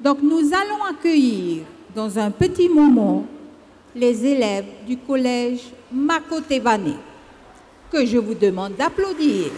Donc nous allons accueillir dans un petit moment les élèves du collège Makotevane, que je vous demande d'applaudir.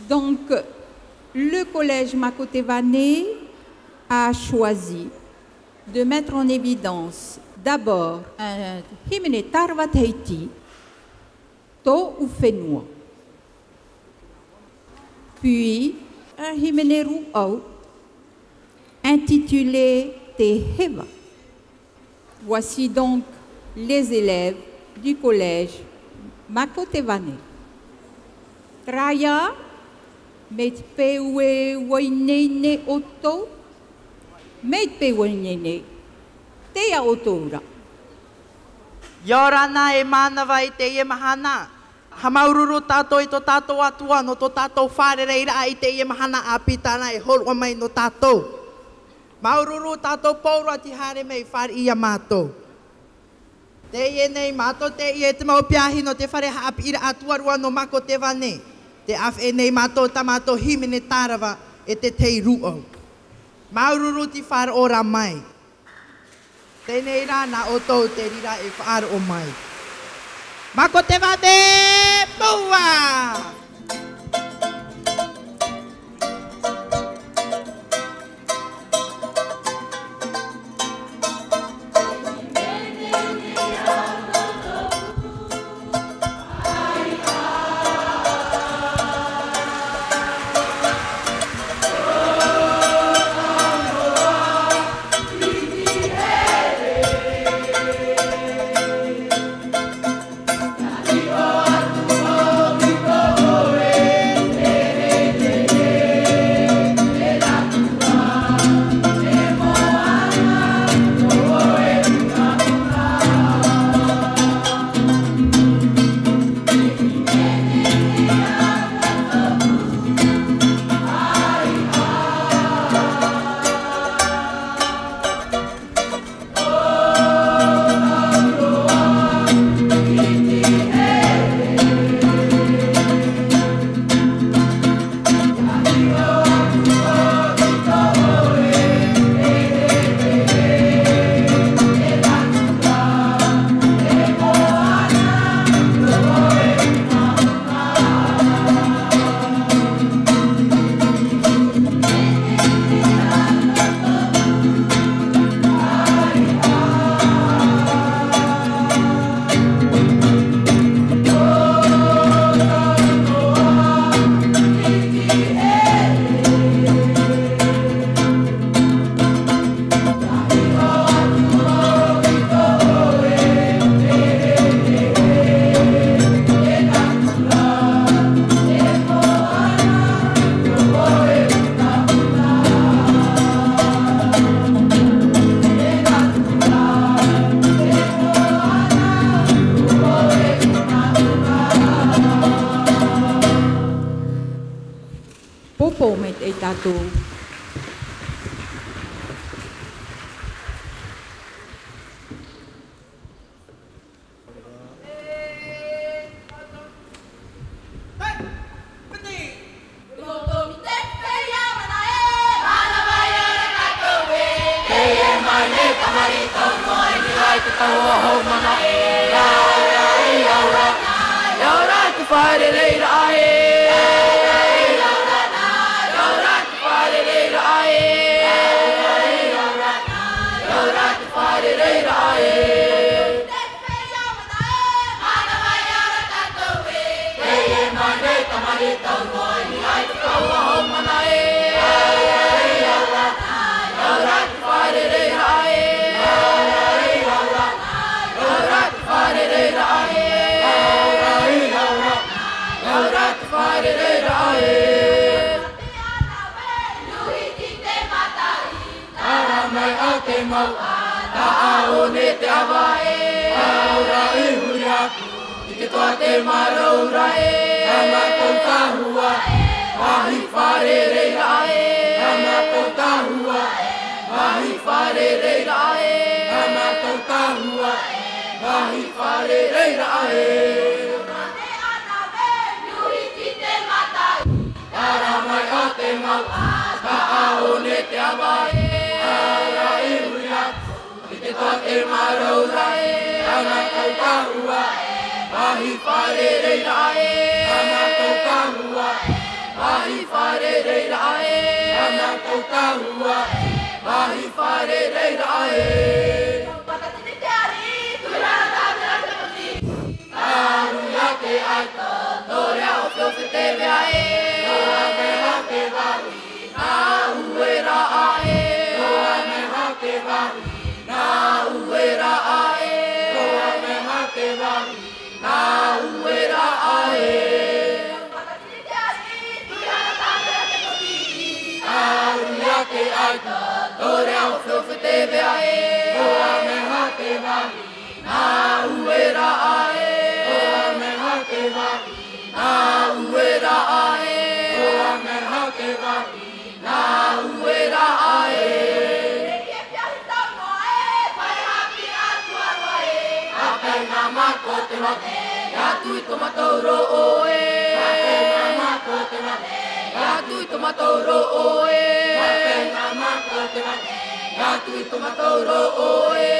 Donc, le collège Makotevane a choisi de mettre en évidence d'abord un himne Tarvateiti, To Ufenua, puis un himne Ruau intitulé Te Heva. Voici donc les élèves du collège Makotevane. Traya, Metpewe Wainene Oto, Metpe Wainene, Tea Otora. Yorana e manawa i te ie mahana. Hamaururu tato i to tato atua no to tato wharereira i te ie mahana a pitana e holwa mai no tato. Maururu tato paura ti hare mei whare ia mato. Te ie nei mato te ie te mau piahi no te whare haapi ira atua rua no Makotevane. Te af e nei mato tamato himene tarawa e te tei ruo. Maururu ti whare ora mai. Tēnei rā nā o tau te rira e whaara o mai. Makotevane, mua! Mahi whare reira e, ama tau tahua e. Mahi whare reira ahe. Para mai o te mau, ka aone te awai. Ara iwi atu, i te toa te marau rai. Ana kau kahua, mahi whare reira ahe. Ana kau kahua, mahi whare reira ahe. Ana kau kahua, mahi whare reira ahe. Aruia ke aita, tore au whiowhi te mea e. Noa me hake wahi, nā uera ae. Noa me hake wahi, nā uera ae. Noa me hake wahi, nā uera ae. Aruia ke aita, tore au whiowhi te mea e. Noa me hake wahi, nā uera ae. Nā uera ae. Roa me hake wahi, nā uera ae. Reke piahi tau noa e, pai haki atua roa e. Ape ngā mako te wate, ia tui tomatou ro'o e. Ape ngā mako te wate, ia tui tomatou ro'o e. Ape ngā mako te wate, ia tui tomatou ro'o e.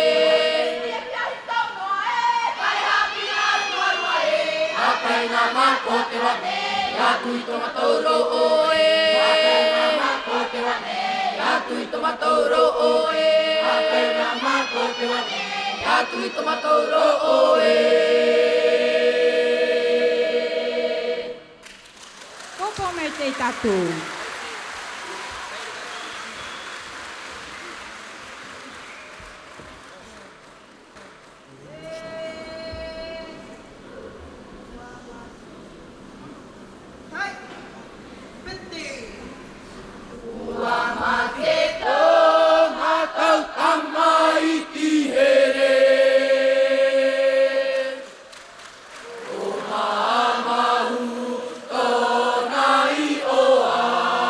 Ape ngā mako te wate, ia tui tomatou ro'o e. Ape ngā mako te wate, ia tui tomatou ro'o e. Ape ngā mako te wate, ia tui tomatou ro'o e. Koko me te tatou. Mahu tō nai oa.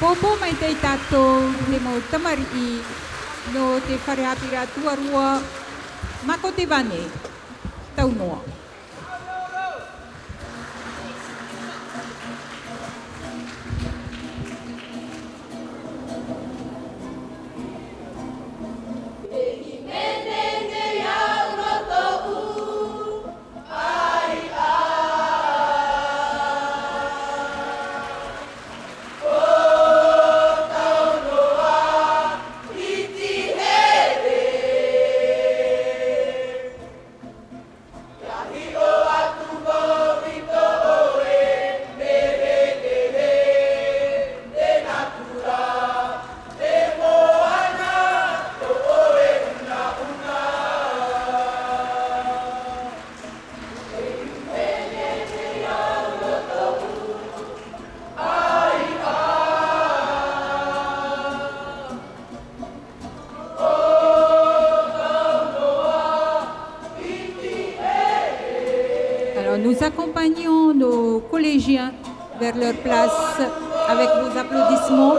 Popo mai te tatou he mo tamari no te whareapira tuarua mako te wane tau noa. Nous accompagnons nos collégiens vers leur place avec vos applaudissements.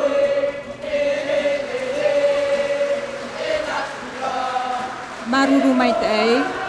Maruru Maitei.